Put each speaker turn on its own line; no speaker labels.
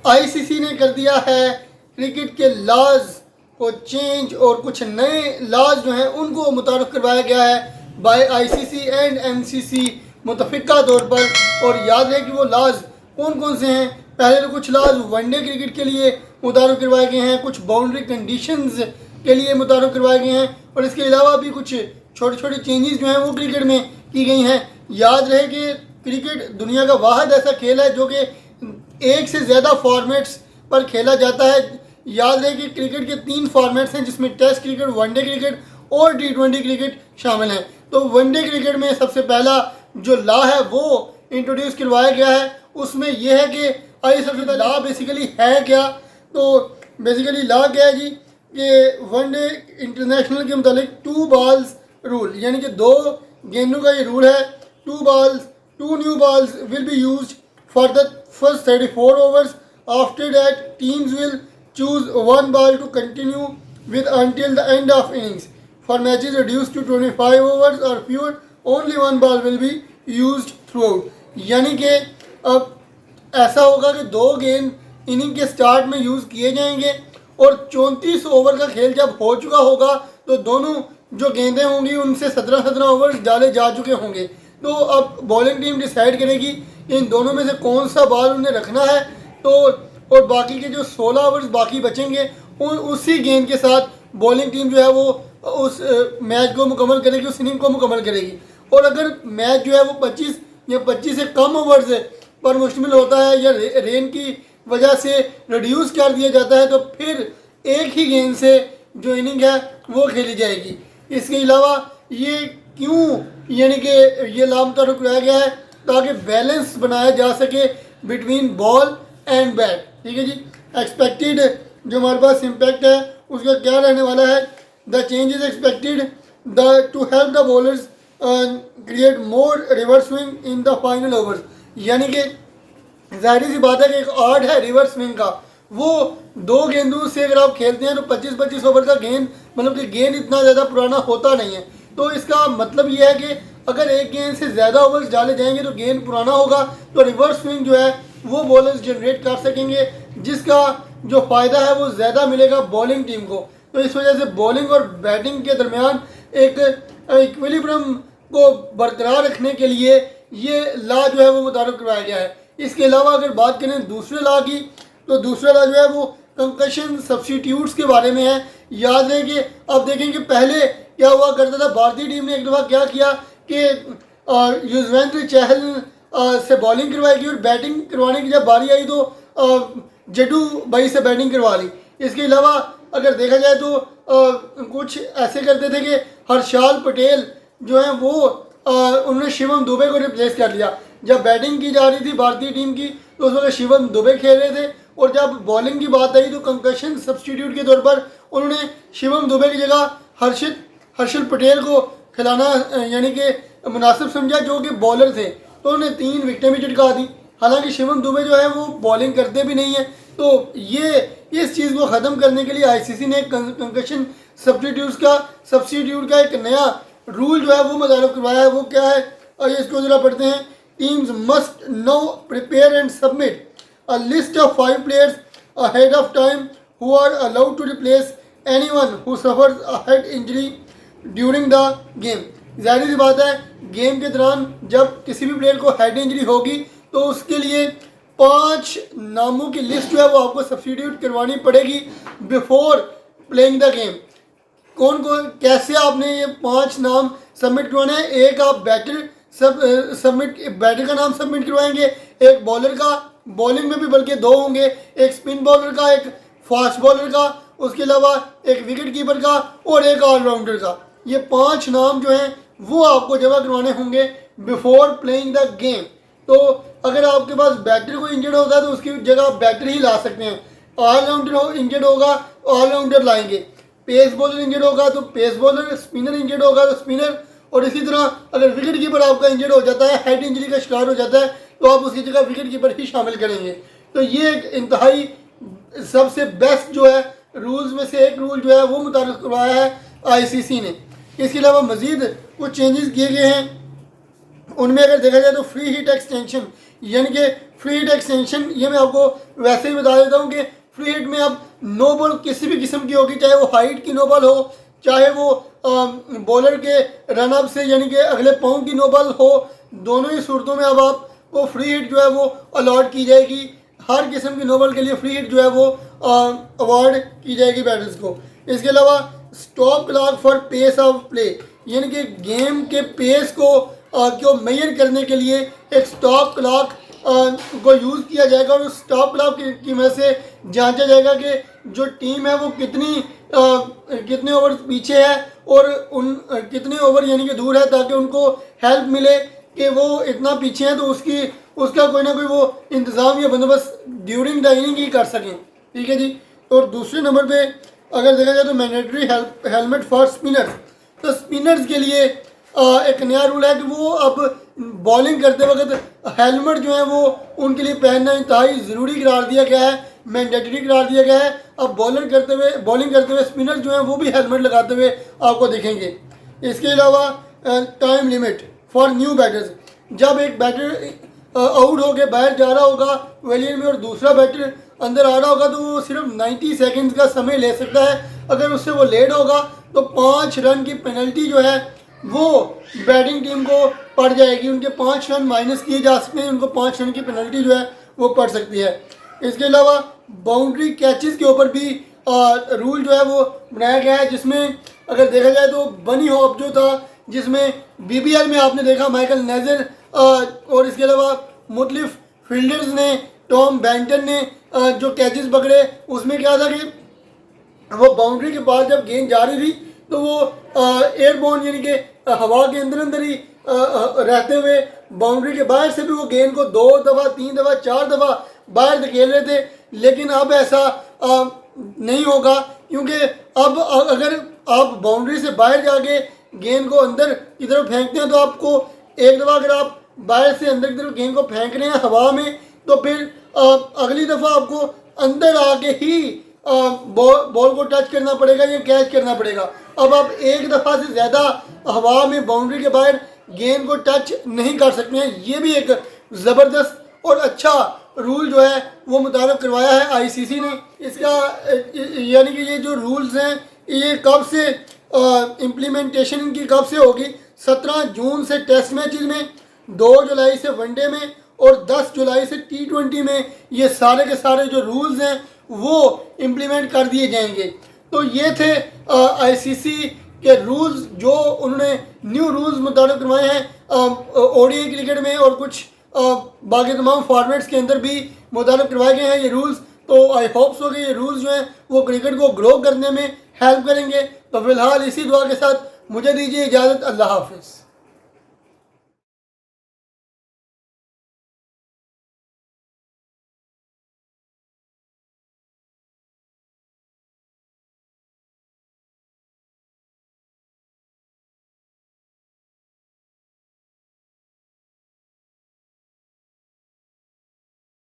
ICC ने कर दिया है क्रिकेट के लॉज को चेंज और कुछ नए लॉज जो हैं उनको मुतारफ़ करवाया गया है बाय आईसीसी एंड एमसीसी मुतफ़िका तौर पर। और याद रहे कि वो लॉज कौन कौन से हैं। पहले तो कुछ लॉज वनडे क्रिकेट के लिए मुतारफ़ करवाए गए हैं, कुछ बाउंड्री कंडीशंस के लिए मुतारफ़ करवाए गए हैं और इसके अलावा भी कुछ छोटे छोटे चेंजेस जो हैं वो क्रिकेट में की गई हैं। याद रहे कि क्रिकेट दुनिया का वाहिद ऐसा खेल है जो कि एक से ज़्यादा फॉर्मेट्स पर खेला जाता है। याद रहे कि क्रिकेट के 3 फॉर्मेट्स हैं जिसमें टेस्ट क्रिकेट, वनडे क्रिकेट और टी20 क्रिकेट शामिल हैं। तो वनडे क्रिकेट में सबसे पहला जो लॉ है वो इंट्रोड्यूस करवाया गया है। उसमें यह है कि आइए सबसे पहले लॉ बेसिकली है क्या। तो बेसिकली लॉ क्या है जी कि वनडे इंटरनेशनल के मुताबिक 2 बॉल्स रूल, यानी कि 2 गेंदों का ये रूल है। 2 new balls will be used for the first 34 overs. After that teams will choose 1 ball to continue with until the end of innings. For matches reduced to 25 overs or fewer, only 1 ball will be used throughout. यानी कि अब ऐसा होगा कि 2 गेंद inning के start में use किए जाएंगे और 34 ओवर का खेल जब हो चुका होगा तो दोनों जो गेंदें होंगी उनसे 17 ओवर्स डाले जा चुके होंगे। तो अब बॉलिंग टीम डिसाइड करेगी इन दोनों में से कौन सा बॉल उन्हें रखना है। तो और बाकी के जो 16 ओवर्स बाकी बचेंगे उसी गेंद के साथ बॉलिंग टीम जो है वो उस मैच को मुकम्मल करेगी, उस इनिंग को मुकम्मल करेगी। और अगर मैच जो है वो 25 या 25 से कम ओवर्स पर मुश्तमिल होता है या रेन की वजह से रिड्यूस कर दिया जाता है तो फिर एक ही गेंद से जो इनिंग है वो खेली जाएगी। इसके अलावा ये क्यों यानी कि ये लाभ मुताबिक कराया गया है ताकि बैलेंस बनाया जा सके बिटवीन बॉल एंड बैट। ठीक है जी। एक्सपेक्टेड जो हमारे पास इम्पैक्ट है उसका क्या रहने वाला है। The change is expected to help the bowlers create more reverse swing in the final overs. यानी कि जाहिर सी बात है कि एक आर्ट है रिवर्स स्विंग का, वो 2 गेंदों से अगर आप खेलते हैं तो 25-25 ओवर का गेंद मतलब कि गेंद इतना ज़्यादा पुराना होता नहीं है। तो इसका मतलब ये है कि अगर एक गेंद से ज़्यादा ओवर्स डाले जाएंगे तो गेंद पुराना होगा तो रिवर्स स्विंग जो है वो बॉलर्स जनरेट कर सकेंगे जिसका जो फ़ायदा है वो ज़्यादा मिलेगा बॉलिंग टीम को। तो इस वजह से बॉलिंग और बैटिंग के दरमियान एक इक्विलिब्रियम को बरकरार रखने के लिए ये लॉ जो है वो मुतारफ़ करवाया गया है। इसके अलावा अगर बात करें दूसरे लॉ की तो दूसरा लॉ जो है वो कंकशन सब्स्टिट्यूट्स के बारे में है। याद रहे कि अब देखें कि पहले क्या हुआ करता था, भारतीय टीम ने एक दफ़ा क्या किया कि युजवेंद्र चहल से बॉलिंग करवाई गई और बैटिंग करवाने की जब बारी आई तो जड्डू भाई से बैटिंग करवा ली। इसके अलावा अगर देखा जाए तो कुछ ऐसे करते थे कि हर्षाल पटेल जो है वो उन्होंने शिवम दुबे को रिप्लेस कर लिया। जब बैटिंग की जा रही थी भारतीय टीम की तो उस वक्त शिवम दुबे खेल रहे थे और जब बॉलिंग की बात आई तो कंकशन सब्स्टिट्यूट के तौर पर उन्होंने शिवम दुबे की जगह हर्षल पटेल को खिलाना यानी कि मुनासिब समझा जो कि बॉलर थे। तो उन्होंने 3 विकेटें भी चटका दी। हालांकि शिवम दुबे जो है वो बॉलिंग करते भी नहीं है। तो ये इस चीज़ को ख़त्म करने के लिए आईसीसी ने कंकशन सब्स्टिट्यूट का एक नया रूल जो है वो मुतारफ़ करवाया है। वो क्या है आइए इसको ज़रा पढ़ते हैं। Teams must no prepare and submit a list of 5 players ahead of time who are allowed to replace anyone who suffers a head injury during the game. ज़ाहिर सी बात है गेम के दौरान जब किसी भी प्लेयर को हेड इंजरी होगी तो उसके लिए 5 नामों की लिस्ट जो है वो आपको सब्स्टिट्यूट करवानी पड़ेगी बिफोर प्लेइंग द गेम। कौन कौन कैसे आपने ये 5 नाम सबमिट करवाने हैं। एक आप बैटर का नाम सबमिट करवाएंगे, एक बॉलर का, बॉलिंग में भी बल्कि 2 होंगे, एक स्पिन बॉलर का, एक फास्ट बॉलर का, उसके अलावा एक विकेट कीपर का और एक ऑलराउंडर का। ये 5 नाम जो हैं वो आपको जमा करवाने होंगे बिफोर प्लेइंग द गेम। तो अगर आपके पास बैटर को इंजर्ड होता है तो उसकी जगह बैटर ही ला सकते हैं। ऑलराउंडर इंजर्ड होगा ऑलराउंडर लाएंगे, पेस बॉलर इंजर्ड होगा तो पेस बॉलर, स्पिनर इंजर्ड होगा तो स्पिनर। और इसी तरह अगर विकेट कीपर आपका इंजर्ड हो जाता है, हेड इंजरी का शिकार हो जाता है तो आप उसकी जगह विकेट कीपर ही शामिल करेंगे। तो ये एक इंतहाई सबसे बेस्ट जो है रूल्स में से एक रूल जो है वो मुतारिफ करवाया है आईसीसी ने। इसके अलावा मज़ीद कुछ चेंजेस किए गए हैं। उनमें अगर देखा जाए तो फ्री हिट एक्सटेंशन यानी कि फ्री हिट एक्सटेंशन ये मैं आपको वैसे ही बता देता हूँ कि फ्री हिट में अब नो बॉल किसी भी किस्म की होगी, चाहे वो हाइट की नो बॉल हो, चाहे वो बॉलर के रन अप से यानी कि अगले पाँव की नो बॉल हो, दोनों ही सूरतों में अब आपको फ्री हिट जो है वो अलॉट की जाएगी। हर किस्म की नो बॉल के लिए फ्री हिट जो है वो अवार्ड की जाएगी बैटर्स को। इसके अलावा stop clock for pace of play, यानी कि गेम के पेस को मेजर करने के लिए एक स्टॉप क्लॉक को यूज़ किया जाएगा और उस स्टॉप क्लॉक की वजह से जांचा जाएगा कि जो टीम है वो कितने ओवर पीछे है और कितने ओवर यानी कि दूर है, ताकि उनको हेल्प मिले कि वो इतना पीछे है तो उसका कोई ना कोई वो इंतज़ाम या बंदोबस्त ड्यूरिंग द इनिंग ही कर सकें। ठीक है जी। और दूसरे नंबर पे अगर देखा जाए तो मैंडेटरी हेलमेट फॉर स्पिनर्स, तो स्पिनर्स के लिए एक नया रूल है कि वो अब बॉलिंग करते वक्त हेलमेट जो है वो उनके लिए पहनना इंतहाई ज़रूरी करार दिया गया है, मैंडेटरी करार दिया गया है। अब बॉलिंग करते हुए स्पिनर जो है वो भी हेलमेट लगाते हुए आपको दिखेंगे। इसके अलावा time limit for new batters, जब एक बैटर आउट होकर बाहर जा रहा होगा वेलियर में और दूसरा बैटर अंदर आ रहा होगा तो वो सिर्फ 90 सेकंड्स का समय ले सकता है। अगर उससे वो लेट होगा तो 5 रन की पेनल्टी जो है वो बैटिंग टीम को पड़ जाएगी। उनके 5 रन माइनस किए जा सकते हैं, उनको 5 रन की पेनल्टी जो है वो पड़ सकती है। इसके अलावा बाउंड्री कैचेस के ऊपर भी रूल जो है वो बनाया गया है, जिसमें अगर देखा जाए तो बनी होप जो था, जिसमें BBL में आपने देखा माइकल नेजर और इसके अलावा मुख्तलिफ फील्डर्स ने, टॉम बैंटन ने जो कैचेस पकड़े, उसमें क्या था कि वो बाउंड्री के पास जब गेंद जा रही थी तो वो एयरबॉर्न यानी कि हवा के अंदर ही रहते हुए बाउंड्री के बाहर से भी वो गेंद को 2 दफ़ा 3 दफ़ा 4 दफ़ा बाहर धकेल रहे थे। लेकिन अब ऐसा नहीं होगा, क्योंकि अब अगर आप बाउंड्री से बाहर जाके गेंद को अंदर की तरफ फेंकते हैं तो आपको एक दफ़ा अगर आप बाहर से अंदर की तरफ गेंद को फेंक रहे हैं हवा में, तो फिर अगली दफ़ा आपको अंदर आके ही बॉल को टच करना पड़ेगा या कैच करना पड़ेगा। अब आप एक दफ़ा से ज़्यादा हवा में बाउंड्री के बाहर गेंद को टच नहीं कर सकते हैं। ये भी एक ज़बरदस्त और अच्छा रूल जो है वो मुतारफ़ करवाया है ICC ने। इसका यानी कि ये जो रूल्स हैं ये कब से इम्प्लीमेंटेशन इनकी कब से होगी? 17 जून से टेस्ट मैचेस में, 2 जुलाई से वनडे में और 10 जुलाई से T20 में ये सारे के सारे जो रूल्स हैं वो इम्प्लीमेंट कर दिए जाएंगे। तो ये थे ICC के रूल्स जो उन्होंने न्यू रूल्स मुताबिक करवाए हैं ODI क्रिकेट में और कुछ बाकी तमाम फॉर्मेट्स के अंदर भी मुताबिक करवाए गए हैं ये रूल्स। तो आई होप सो कि ये रूल्स जो हैं वो क्रिकेट को ग्रो करने में हेल्प करेंगे। तो फिलहाल इसी दुआ के साथ मुझे दीजिए इजाज़त। अल्लाह हाफिज़।